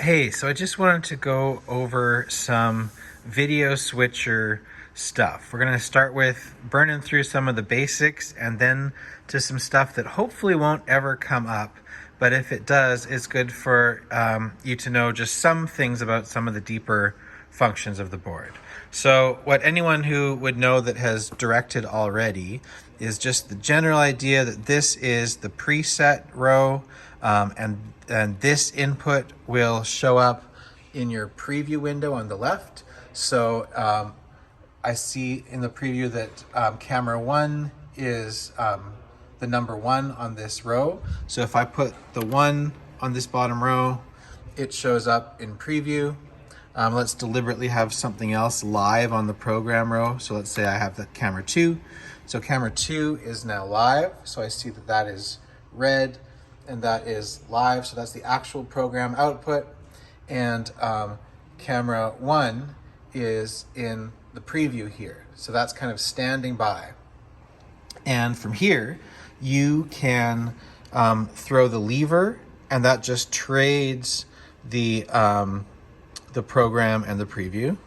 Hey, so I just wanted to go over some video switcher stuff. We're going to start with burning through some of the basics and then to some stuff that hopefully won't ever come up. But if it does, it's good for you to know just some things about some of the deeper functions of the board. So what anyone who would know that has directed already is just the general idea that this is the preset row, and this input will show up in your preview window on the left. So I see in the preview that camera 1 is the number 1 on this row. So if I put the 1 on this bottom row, it shows up in preview. Let's deliberately have something else live on the program row. So let's say I have the camera 2. So camera 2 is now live. So I see that that is red and that is live. So that's the actual program output. And camera 1 is in the preview here. So that's kind of standing by. And from here, you can throw the lever, and that just trades the program and the preview.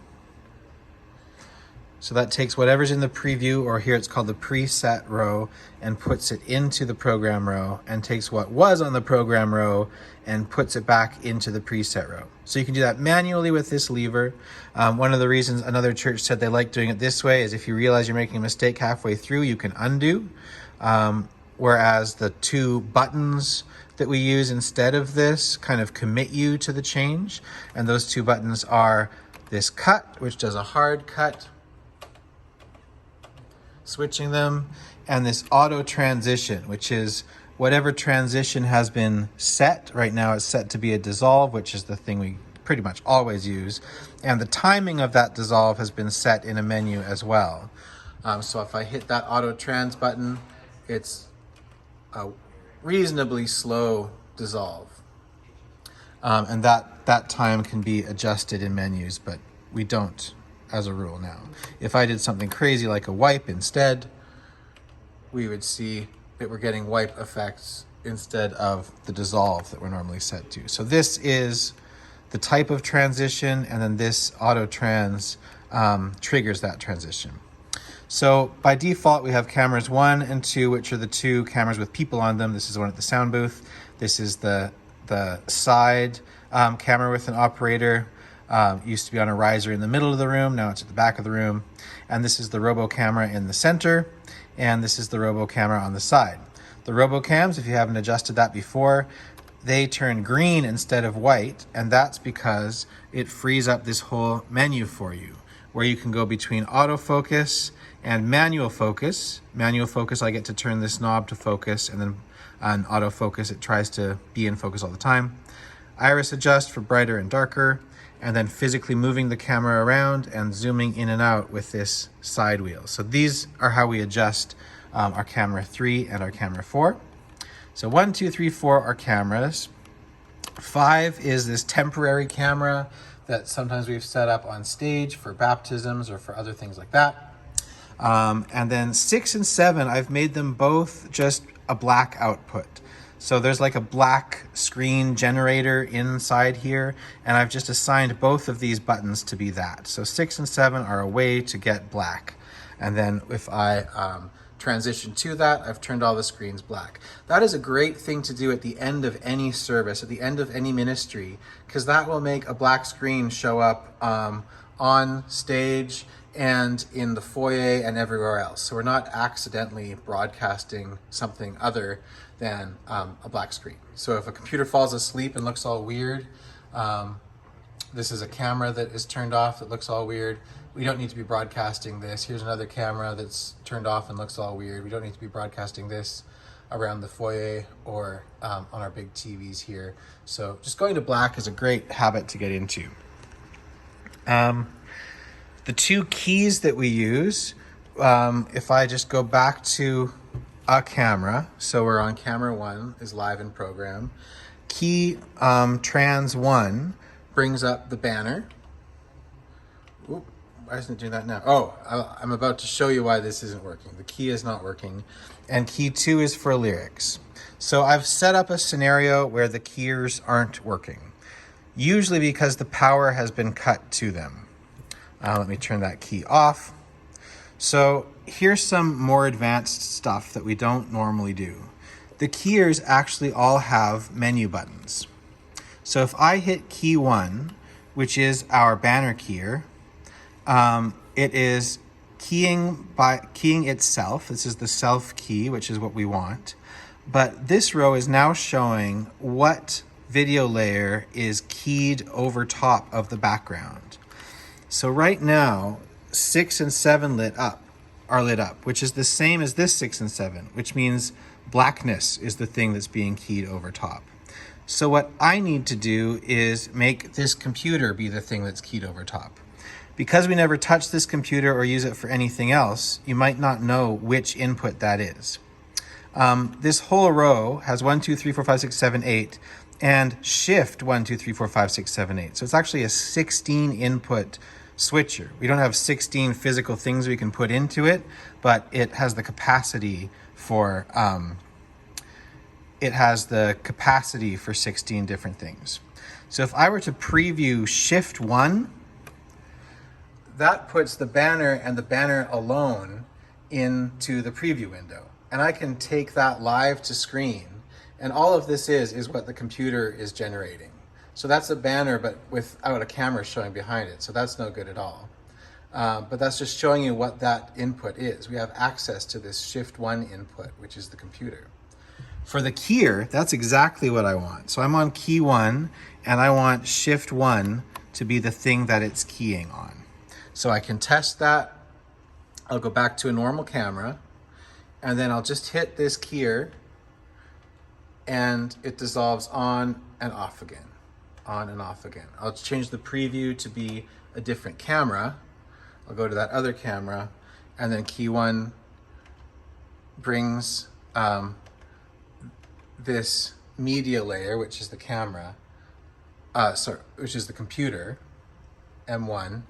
So that takes whatever's in the preview, or here it's called the preset row, and puts it into the program row, and takes what was on the program row and puts it back into the preset row. So you can do that manually with this lever. One of the reasons another church said they like doing it this way is if you realize you're making a mistake halfway through, you can undo. Whereas the 2 buttons that we use instead of this kind of commit you to the change. And those 2 buttons are this cut, which does a hard cut, switching them, and this auto transition, which is whatever transition has been set. Right now it's set to be a dissolve, which is the thing we pretty much always use. And the timing of that dissolve has been set in a menu as well. So if I hit that auto trans button, it's a reasonably slow dissolve. And that time can be adjusted in menus, but we don't as a rule now. If I did something crazy like a wipe instead, we would see that we're getting wipe effects instead of the dissolve that we're normally set to. So this is the type of transition, and then this auto trans triggers that transition. So by default, we have cameras 1 and 2, which are the 2 cameras with people on them. This is the one at the sound booth. This is the side camera with an operator. Used to be on a riser in the middle of the room. Now it's at the back of the room. And this is the robo camera in the center. And this is the robo camera on the side. The robo cams, if you haven't adjusted that before, they turn green instead of white. And that's because it frees up this whole menu for you, where you can go between autofocus and manual focus. Manual focus, I get to turn this knob to focus, and then on autofocus, it tries to be in focus all the time. Iris adjust for brighter and darker, and then physically moving the camera around and zooming in and out with this side wheel. So these are how we adjust our camera 3 and our camera 4. So 1, 2, 3, 4 are cameras. 5 is this temporary camera that sometimes we've set up on stage for baptisms or for other things like that. And then 6 and 7, I've made them both just a black output. So there's like a black screen generator inside here, and I've just assigned both of these buttons to be that. So 6 and 7 are a way to get black. And then if I transition to that, I've turned all the screens black. That is a great thing to do at the end of any service, at the end of any ministry, because that will make a black screen show up on stage and in the foyer and everywhere else. So we're not accidentally broadcasting something other than a black screen. So if a computer falls asleep and looks all weird, this is a camera that is turned off that looks all weird. We don't need to be broadcasting this. Here's another camera that's turned off and looks all weird. We don't need to be broadcasting this around the foyer or on our big TVs here. So just going to black is a great habit to get into. The 2 keys that we use, if I just go back to a camera, so we're on camera 1 is live in program. Key trans 1 brings up the banner. Oop, why isn't it doing that now? Oh, I'm about to show you why this isn't working. The key is not working. And key 2 is for lyrics. So I've set up a scenario where the keys aren't working. usually because the power has been cut to them. Let me turn that key off. So here's some more advanced stuff that we don't normally do. The keyers actually all have menu buttons. So if I hit key 1, which is our banner keyer, it is keying itself. This is the self key, which is what we want. But this row is now showing what video layer is keyed over top of the background. So right now, 6 and 7 are lit up, which is the same as this 6 and 7, which means blackness is the thing that's being keyed over top. So what I need to do is make this computer be the thing that's keyed over top. Because we never touch this computer or use it for anything else, you might not know which input that is. This whole row has 1, 2, 3, 4, 5, 6, 7, 8, and shift 1, 2, 3, 4, 5, 6, 7, 8. So it's actually a 16 input switcher. We don't have 16 physical things we can put into it, but it has the capacity for 16 different things. So if I were to preview shift 1, that puts the banner and the banner alone into the preview window. And I can take that live to screen. And all of this is what the computer is generating. So that's a banner, but without a camera showing behind it. So that's no good at all. But that's just showing you what that input is. We have access to this shift 1 input, which is the computer. For the keyer, that's exactly what I want. So I'm on key 1, and I want shift 1 to be the thing that it's keying on. So I can test that. I'll go back to a normal camera, and then I'll just hit this keyer, and it dissolves on and off again, on and off again. I'll change the preview to be a different camera. I'll go to that other camera, and then key 1 brings this media layer, which is the camera, which is the computer, M1,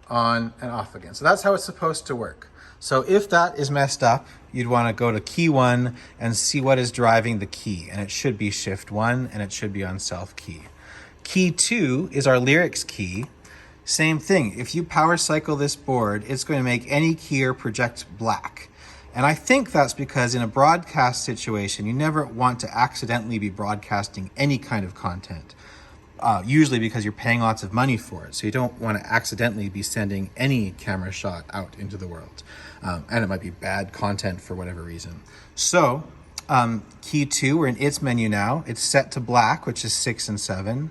on and off again. So that's how it's supposed to work. So if that is messed up, you'd want to go to key 1 and see what is driving the key. And it should be shift 1, and it should be on self key. Key 2 is our lyrics key. Same thing. If you power cycle this board, it's going to make any keyer project black. And I think that's because in a broadcast situation, you never want to accidentally be broadcasting any kind of content. Usually because you're paying lots of money for it. So you don't want to accidentally be sending any camera shot out into the world. And it might be bad content for whatever reason. So key 2, we're in its menu now. It's set to black, which is 6 and 7.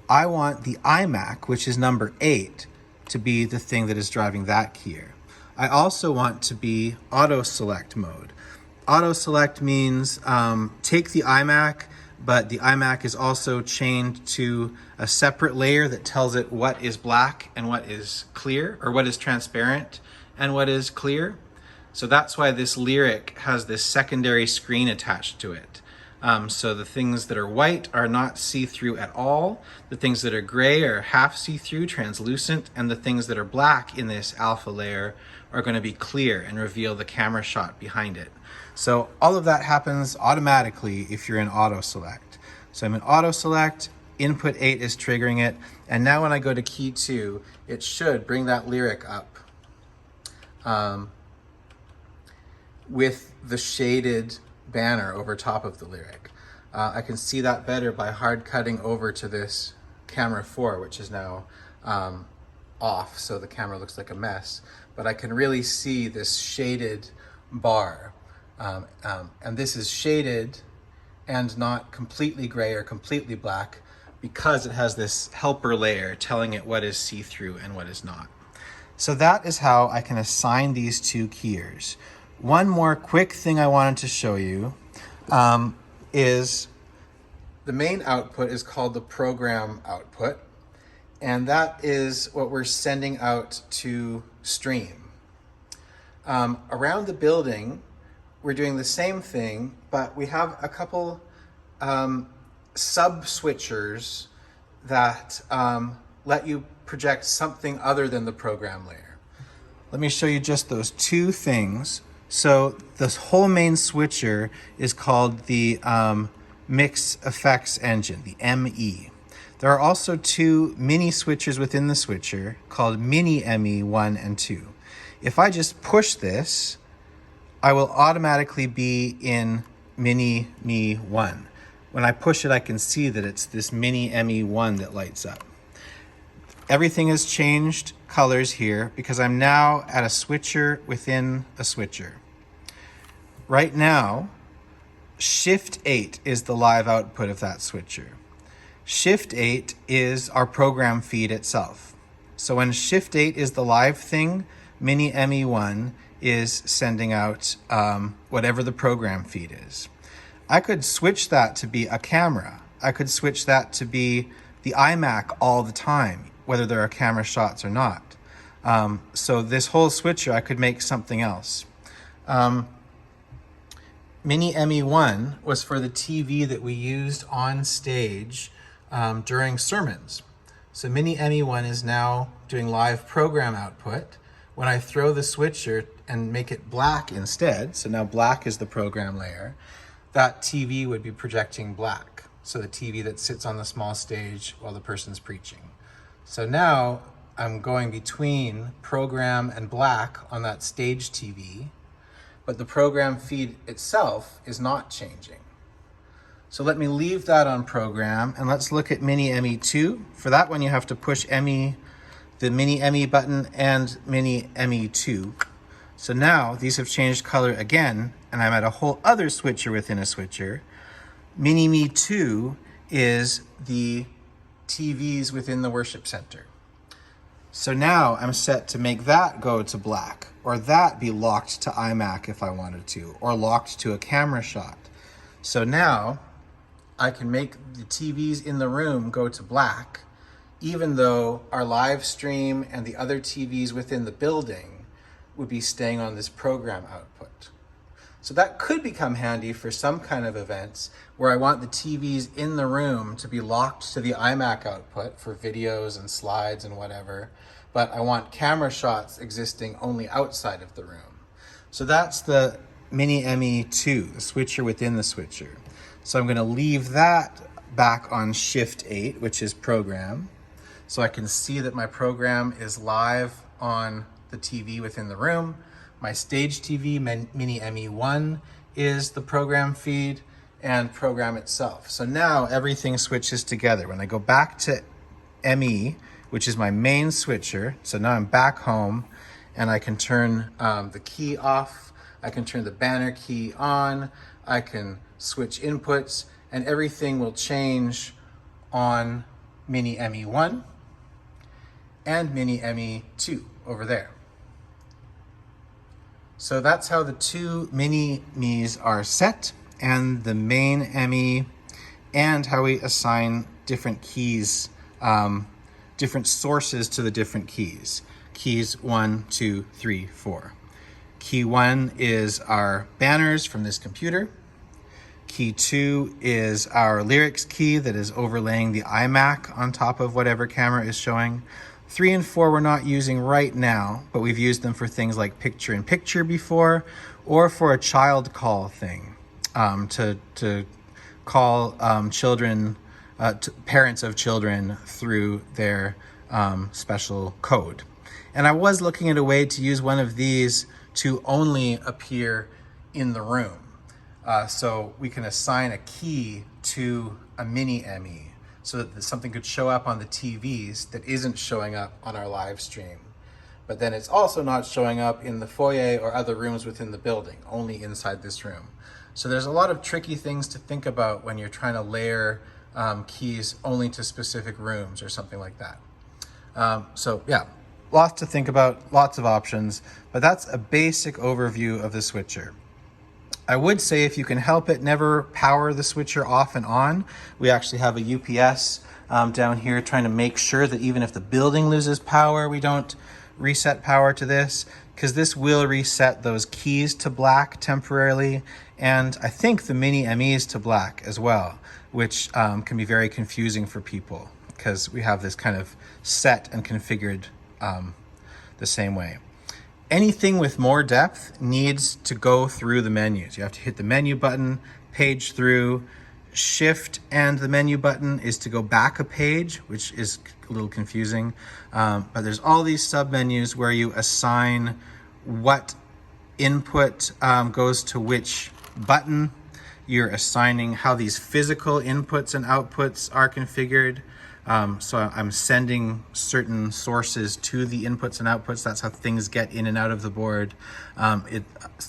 I want the iMac, which is number 8, to be the thing that is driving that keyer. I also want to be auto select mode. Auto select means take the iMac, but the iMac is also chained to a separate layer that tells it what is black and what is clear, or what is transparent and what is clear. So that's why this lyric has this secondary screen attached to it. So the things that are white are not see-through at all. The things that are gray are half see-through, translucent, and the things that are black in this alpha layer are going to be clear and reveal the camera shot behind it. So all of that happens automatically if you're in auto select. So I'm in auto select, input 8 is triggering it, and now when I go to key 2, it should bring that lyric up with the shaded banner over top of the lyric. I can see that better by hard cutting over to this camera 4, which is now off, so the camera looks like a mess. But I can really see this shaded bar. And this is shaded and not completely gray or completely black because it has this helper layer telling it what is see-through and what is not. So that is how I can assign these two keyers. One more quick thing I wanted to show you is the main output is called the program output, and that is what we're sending out to stream. Around the building, we're doing the same thing, but we have a couple sub-switchers that let you project something other than the program layer. Let me show you just those two things. So this whole main switcher is called the Mix Effects Engine, the ME. There are also two mini switchers within the switcher called Mini ME 1 and 2. If I just push this, I will automatically be in Mini Me 1. When I push it, I can see that it's this Mini ME 1 that lights up. Everything has changed colors here because I'm now at a switcher within a switcher. Right now, Shift 8 is the live output of that switcher. Shift 8 is our program feed itself. So when Shift 8 is the live thing, Mini ME1 is sending out whatever the program feed is. I could switch that to be a camera. I could switch that to be the iMac all the time, whether there are camera shots or not. So this whole switcher, I could make something else. Mini ME1 was for the TV that we used on stage during sermons. So Mini ME1 is now doing live program output. When I throw the switcher and make it black instead, so now black is the program layer, that TV would be projecting black. So the TV that sits on the small stage while the person's preaching. So now I'm going between program and black on that stage TV, but the program feed itself is not changing. So let me leave that on program and let's look at Mini ME2. For that one, you have to push the Mini ME button and Mini ME2. So now these have changed color again, and I'm at a whole other switcher within a switcher. Mini Me 2 is the TVs within the worship center. So now I'm set to make that go to black, or that be locked to iMac if I wanted to, or locked to a camera shot. So now I can make the TVs in the room go to black, even though our live stream and the other TVs within the building would be staying on this program output. So that could become handy for some kind of events where I want the TVs in the room to be locked to the iMac output for videos and slides and whatever, but I want camera shots existing only outside of the room. So that's the Mini ME2, the switcher within the switcher. So I'm going to leave that back on Shift 8, which is program. So I can see that my program is live on the TV within the room. My stage TV, Mini ME1, is the program feed and program itself. So now everything switches together. When I go back to ME, which is my main switcher, so now I'm back home and I can turn the key off, I can turn the banner key on, I can switch inputs, and everything will change on Mini ME1 and Mini ME2 over there. So that's how the two mini Me's are set, and the main ME, and how we assign different keys, different sources to the different keys. Keys 1, 2, 3, 4. Key 1 is our banners from this computer. Key 2 is our lyrics key that is overlaying the iMac on top of whatever camera is showing. 3 and 4 we're not using right now, but we've used them for things like picture-in-picture before, or for a child call thing, to call children, parents of children through their special code. And I was looking at a way to use one of these to only appear in the room. So we can assign a key to a Mini ME so that something could show up on the TVs that isn't showing up on our live stream. But then it's also not showing up in the foyer or other rooms within the building, only inside this room. So there's a lot of tricky things to think about when you're trying to layer keys only to specific rooms or something like that. So yeah, lots to think about, lots of options, but that's a basic overview of the switcher. I would say if you can help it, never power the switcher off and on. We actually have a UPS down here trying to make sure that even if the building loses power, we don't reset power to this, because this will reset those keys to black temporarily. And I think the Mini MEs to black as well, which can be very confusing for people because we have this kind of set and configured the same way. Anything with more depth needs to go through the menus. You have to hit the menu button, page through, Shift and the menu button is to go back a page, which is a little confusing. But there's all these submenus where you assign what input goes to which button. You're assigning how these physical inputs and outputs are configured. So I'm sending certain sources to the inputs and outputs. That's how things get in and out of the board.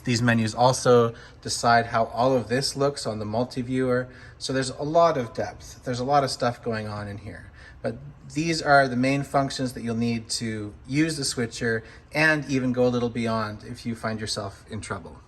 These menus also decide how all of this looks on the multi-viewer. So there's a lot of depth. There's a lot of stuff going on in here. But these are the main functions that you'll need to use the switcher and even go a little beyond if you find yourself in trouble.